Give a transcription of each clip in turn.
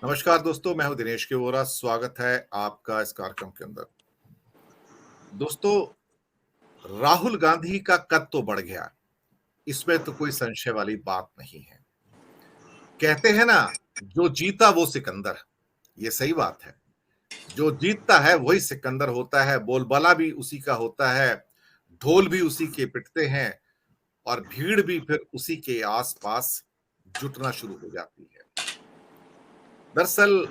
नमस्कार दोस्तों, मैं हूं दिनेश के वोरा। स्वागत है आपका इस कार्यक्रम के अंदर। दोस्तों, राहुल गांधी का कद तो बढ़ गया, इसमें तो कोई संशय वाली बात नहीं है। कहते हैं ना, जो जीता वो सिकंदर। ये सही बात है। जो जीतता है वही सिकंदर होता है। बोलबाला भी उसी का होता है, ढोल भी उसी के पिटते हैं और भीड़ भी फिर उसी के आसपास जुटना शुरू हो जाती है। दरअसल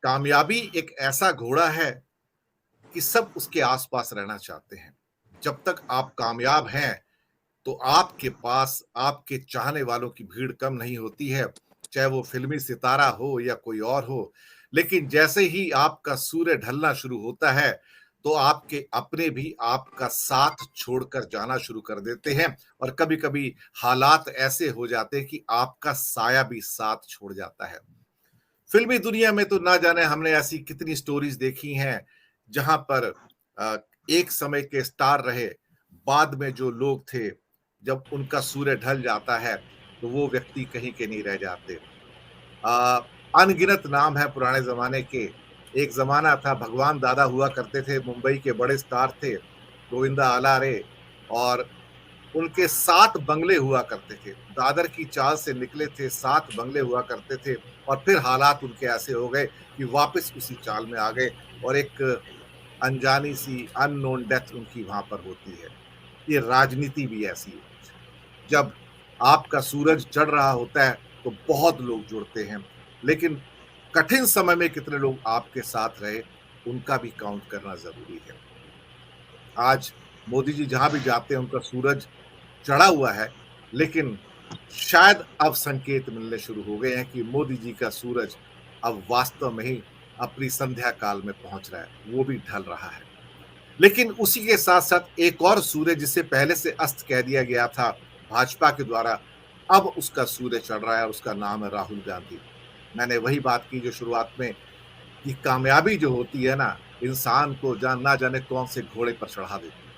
कामयाबी एक ऐसा घोड़ा है कि सब उसके आसपास रहना चाहते हैं। जब तक आप कामयाब हैं, तो आपके पास आपके चाहने वालों की भीड़ कम नहीं होती है, चाहे वो फ़िल्मी सितारा हो या कोई और हो। लेकिन जैसे ही आपका सूर्य ढलना शुरू होता है, तो आपके अपने भी आपका साथ छोड़कर जाना शुरू कर देते हैं और कभी-कभी हालात ऐसे हो जाते हैं कि आपका साया भी साथ छोड़ जाता है। फ़िल्मी दुनिया में तो ना जाने हमने ऐसी कितनी स्टोरीज़ देखी हैं, जहाँ पर अ, एक समय के स्टार रहे, बाद में जो लोग थे, जब उनका सूर्य ढल जाता है, तो वो व्यक्ति कहीं के नहीं रह जाते। अ, अनगिनत नाम है पुराने ज़माने के। एक ज़माना था, भगवान दादा हुआ करते थे, मुंबई के बड़े स्टार थे, गोविंदा अलारे, और उनके 7 बंगले हुआ करते थे। दादर की चाल से निकले थे, 7 बंगले हुआ करते थे और फिर हालात उनके ऐसे हो गए कि वापस उसी चाल में आ गए और एक अनजानी सी अननोन डेथ उनकी वहाँ पर होती है। ये राजनीति भी ऐसी है कुछ। जब आपका सूरज चढ़ रहा होता है, तो बहुत लोग जुड़ते हैं, लेकिन कठिन समय में कितने लोग आपके साथ रहे, उनका भी काउंट करना ज़रूरी है। आज मोदी जी जहाँ भी जाते हैं, उनका सूरज चढ़ा हुआ है, लेकिन शायद अब संकेत मिलने शुरू हो गए हैं कि मोदी जी का सूरज अब वास्तव में ही अपनी संध्या काल में पहुंच रहा है, वो भी ढल रहा है। लेकिन उसी के साथ-साथ एक और सूर्य जिसे पहले से अस्त कह दिया गया था भाजपा के द्वारा, अब उसका सूर्य चढ़ रहा है और उसका नाम है राहुल गांधी। मैंने वही बात की जो शुरुआत में, कि कामयाबी जो होती है ना, इंसान को ना जाने कौन से घोड़े पर चढ़ा देती है।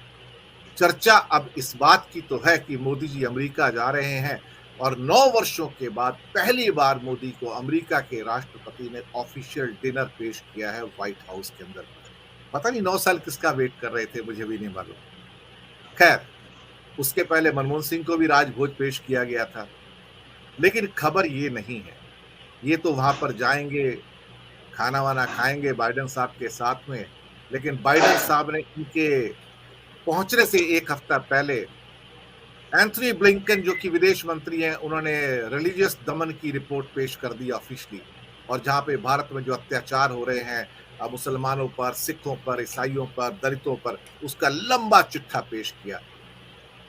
चर्चा अब इस बात की तो है कि मोदी जी अमेरिका जा रहे हैं और 9 वर्षों के बाद पहली बार मोदी को अमेरिका के राष्ट्रपति ने ऑफिशियल डिनर पेश किया है व्हाइट हाउस के अंदर। पता नहीं 9 साल किसका वेट कर रहे थे, मुझे भी नहीं मालूम। खैर, उसके पहले मनमोहन सिंह को भी राजभोज पेश किया गया था। लेकिन खबर ये नहीं है। ये तो वहाँ पर जाएँगे, खाना-वाना खाएँगे बाइडेन साहब के साथ में, लेकिन बाइडेन साहब ने इनके पहुँचने से 1 हफ्ता पहले एंथनी ब्लिंकन जो कि विदेश मंत्री हैं, उन्होंने रिलीजियस दमन की रिपोर्ट पेश कर दी ऑफिशियली। और जहाँ पे भारत में जो अत्याचार हो रहे हैं मुसलमानों पर, सिखों पर, ईसाइयों पर, दलितों पर, उसका लंबा चिट्ठा पेश किया।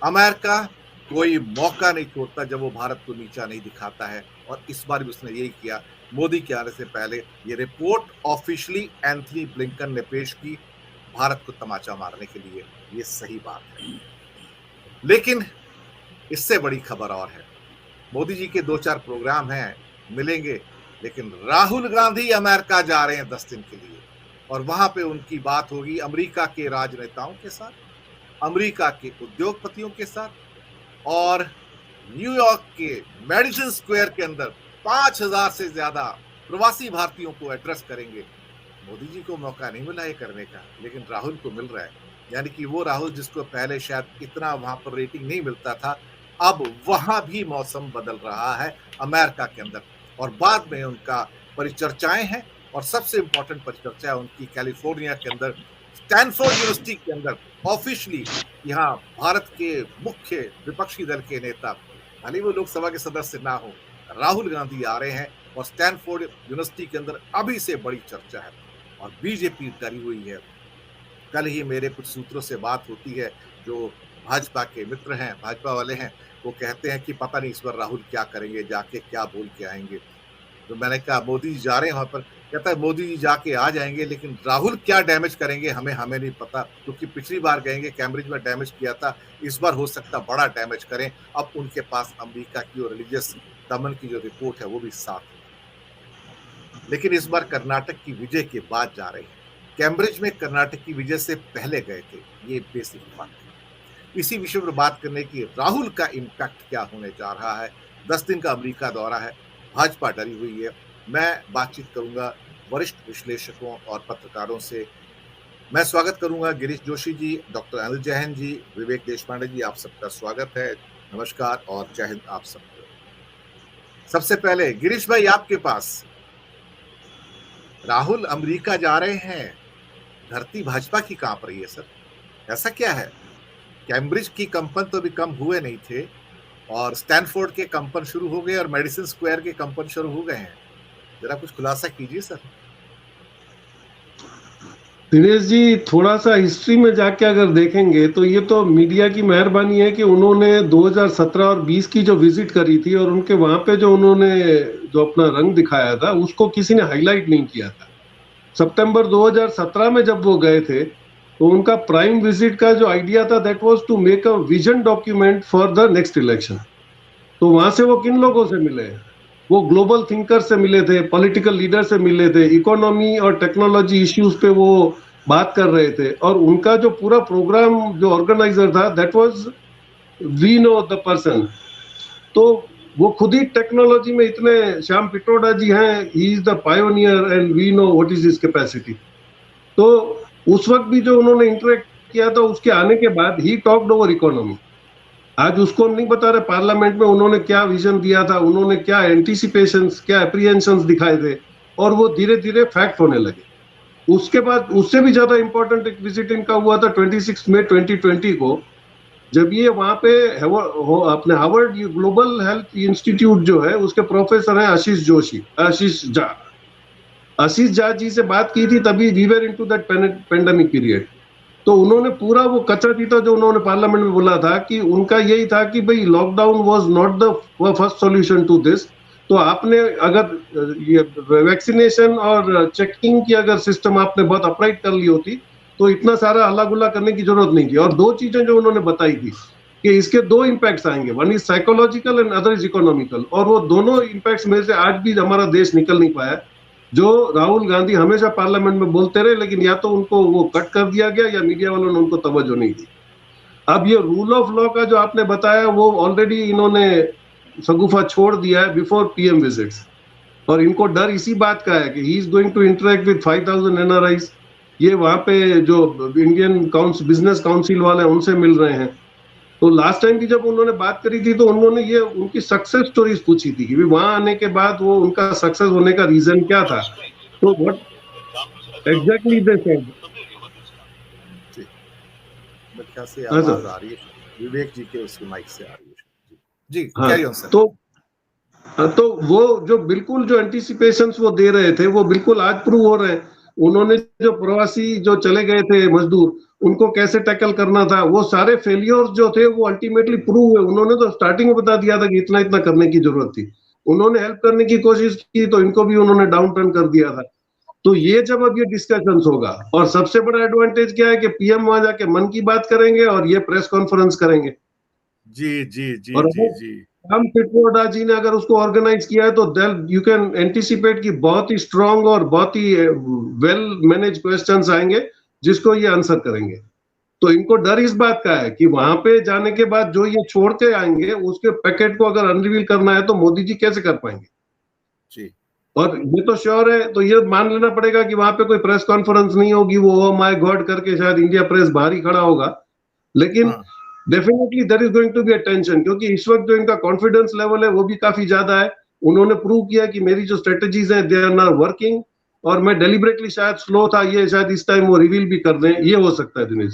अमेरिका कोई मौका नहीं छोड़ता जब वो भारत को नीचा नहीं दिखाता है और इस बार भी उसने यही किया। मोदी के आने से पहले ये रिपोर्ट ऑफिशियली एंथनी ब्लिंकन ने पेश की, भारत को तमाचा मारने के लिए। ये सही बात है। लेकिन इससे बड़ी खबर और है। मोदी जी के 2-4 प्रोग्राम हैं, मिलेंगे, लेकिन राहुल गांधी अमेरिका जा रहे हैं 10 दिन के लिए और वहां पे उनकी बात होगी अमेरिका के राजनेताओं के साथ, अमेरिका के उद्योगपतियों के साथ और न्यूयॉर्क के मेडिसन स्क्वायर के अंदर 5,000 से ज्यादा प्रवासी भारतीयों को एड्रेस करेंगे। मोदी जी को मौका नहीं मिला ये करने का, लेकिन राहुल को मिल रहा है। यानी कि वो राहुल जिसको पहले शायद इतना वहां पर रेटिंग नहीं मिलता था, अब वहां भी मौसम बदल रहा है अमेरिका के अंदर और बाद में उनका परिचर्चाएं हैं और सबसे इंपॉर्टेंट परिचर्चा है उनकी कैलिफोर्निया के अंदर स्टैनफोर्ड यूनिवर्सिटी के अंदर ऑफिशियली। यहाँ भारत के मुख्य विपक्षी दल के नेता, भले वो लोकसभा के सदस्य ना हो, राहुल गांधी आ रहे हैं और स्टैनफोर्ड यूनिवर्सिटी के अंदर अभी से बड़ी चर्चा है और बीजेपी डरी हुई है। कल ही मेरे कुछ सूत्रों से बात होती है जो भाजपा के मित्र हैं, भाजपा वाले हैं, वो कहते हैं कि पता नहीं इस बार राहुल क्या करेंगे, जाके क्या बोल के आएंगे। तो मैंने कहा मोदी जी जा रहे हैं वहां पर, कहता है मोदी जी जाके आ जाएंगे, लेकिन राहुल क्या डैमेज करेंगे हमें हमें नहीं पता, क्योंकि पिछली बार गएंगे कैम्ब्रिज में डैमेज किया था, इस बार हो सकता बड़ा डैमेज करें। अब उनके पास अमेरिका की और रिलीजियस दमन की जो रिपोर्ट है वो भी साथ है। लेकिन इस बार कर्नाटक की विजय के बाद जा रहे हैं। कैम्ब्रिज में कर्नाटक की विजय से पहले गए थे, ये बेसिक फैक्ट है। इसी विषय पर बात करने की, राहुल का इम्पैक्ट क्या होने जा रहा है। 10 दिन का अमेरिका दौरा है, भाजपा डरी हुई है मैं बातचीत करूंगा वरिष्ठ विश्लेषकों और पत्रकारों से। मैं स्वागत करूंगा गिरीश जोशी जी, डॉक्टर अनिल जैन जी, विवेक देशपांडे जी, आप सबका स्वागत है। नमस्कार और जय हिंद आप सबको। सबसे पहले गिरीश भाई आपके पास, राहुल अमेरिका जा रहे हैं, धरती भाजपा की कांप रही है सर, ऐसा क्या है? कैम्ब्रिज की कंपन तो अभी कम हुए नहीं थे और स्टैनफोर्ड के कंपन शुरू हो गए और मेडिसिन स्क्वायर के कंपन शुरू हो गए हैं। जरा कुछ खुलासा कीजिए सर। दिनेश जी, थोड़ा सा हिस्ट्री में जाके अगर देखेंगे तो ये तो मीडिया की मेहरबानी है कि उन्होंने 2017 और 20 की जो विजिट करी थी और उनके वहां पे जो उन्होंने जो अपना रंग दिखाया था उसको किसी ने हाईलाइट नहीं किया था। सितंबर 2017 में जब वो गए थे तो उनका प्राइम विजिट का जो आइडिया था that was to make a vision document for the next election. तो वहां से वो किन लोगों से मिले? वो ग्लोबल थिंकर से मिले थे, पॉलिटिकल लीडर से मिले थे, इकोनॉमी और टेक्नोलॉजी इश्यूज पे वो बात कर रहे थे और उनका जो पूरा प्रोग्राम जो ऑर्गेनाइजर था that was we know the person. तो वो खुद ही टेक्नोलॉजी में इतने, श्याम पिट्रोडा जी हैं, he is the pioneer and we know what is his capacity. तो उस वक्त भी जो उन्होंने इंटरेक्ट किया था उसके आने के बाद ही टॉक्ड ओवर इकोनॉमी। आज उसको हम नहीं बता रहे पार्लियामेंट में उन्होंने क्या विजन दिया था, उन्होंने क्या एंटीसिपेशंस, क्या एप्रीहेंशंस दिखाए थे और वो धीरे धीरे फैक्ट होने लगे। उसके बाद उससे भी ज्यादा इंपॉर्टेंट एक विजिट इनका हुआ था 26 मई 2020 को, जब ये वहां पे अपने हार्वर्ड ग्लोबल हेल्थ इंस्टीट्यूट जो है उसके प्रोफेसर हैं आशीष झा जी से बात की थी। तभी we were into that pandemic period. तो उन्होंने पूरा वो कच्चा चीता जो उन्होंने पार्लियामेंट में बोला था कि उनका यही था कि भाई lockdown was not the first solution to this. तो आपने अगर ये वैक्सीनेशन और चेकिंग की अगर सिस्टम आपने बहुत अपराइट कर ली होती तो इतना सारा हल्ला गुल्ला करने की जरूरत नहीं थी। और दो चीजें जो उन्होंने बताई थी कि इसके दो इम्पैक्ट्स आएंगे, one is psychological and other is economical, और वो दोनों इम्पैक्ट्स में से आज भी हमारा देश निकल नहीं पाया। जो राहुल गांधी हमेशा पार्लियामेंट में बोलते रहे लेकिन या तो उनको वो कट कर दिया गया या मीडिया वालों ने उनको तवज्जो नहीं दी। अब ये रूल ऑफ लॉ का जो आपने बताया वो ऑलरेडी इन्होंने शगुफा छोड़ दिया है बिफोर पीएम विजिट्स। और इनको डर इसी बात का है कि he is going to interact with 5000 NRIs. ये वहां पे जो इंडियन बिजनेस काउंसिल वाले हैं उनसे मिल रहे हैं। तो लास्ट टाइम भी जब उन्होंने बात करी थी तो उन्होंने ये उनकी सक्सेस स्टोरीज पूछी थी कि वहां आने के बाद वो उनका सक्सेस होने का रीजन क्या था। तो व्हाट एग्जैक्टली दे सेड। ख्याल से आवाज आ रही है विवेक जी के उसके माइक से आ रही है जी। Carry on sir. तो वो जो बिल्कुल जो एंटीसिपेशंस वो दे रहे थे वो बिल्कुल आज प्रूव हो रहे हैं। उन्होंने जो प्रवासी जो चले गए थे मजदूर उनको कैसे टैकल करना था, वो सारे फेलियर्स जो थे वो अल्टीमेटली प्रूव हुए। उन्होंने तो स्टार्टिंग में बता दिया था कि इतना इतना करने की जरूरत थी। उन्होंने हेल्प करने की कोशिश की तो इनको भी उन्होंने डाउन टर्न कर दिया था। तो ये जब अब ये डिस्कशन होगा और सबसे बड़ा एडवांटेज क्या है कि पीएम वहां जाके मन की बात करेंगे और ये प्रेस कॉन्फ्रेंस करेंगे। जी जी जी और जी जी। हम पिट्रोडा जी ने अगर उसको ऑर्गेनाइज किया है तो यू कैन एंटिसिपेट कि बहुत ही स्ट्रांग और बहुत ही वेल मैनेज क्वेश्चंस आएंगे जिसको ये आंसर करेंगे। तो इनको डर इस बात का है कि वहां पे जाने के बाद जो ये छोड़ के आएंगे उसके पैकेट को अगर अनरिवील करना है तो मोदी जी कैसे कर पाएंगे जी। और ये तो श्योर है, तो ये मान लेना पड़ेगा कि वहां पे कोई प्रेस कॉन्फ्रेंस नहीं होगी, वो ओ माय गॉड करके शायद इंडिया प्रेस बाहर ही खड़ा होगा। लेकिन definitely there is going to be a tension, क्योंकि इस वक्त जो इनका कॉन्फिडेंस लेवल है वो भी काफी ज्यादा है। उन्होंने प्रूव किया कि मेरी जो स्ट्रेटजीज हैं दे आर नॉट वर्किंग, और मैं डेलिबरेटली शायद स्लो था, ये शायद इस टाइम वो रिवील भी कर दें, ये हो सकता है दिनेश।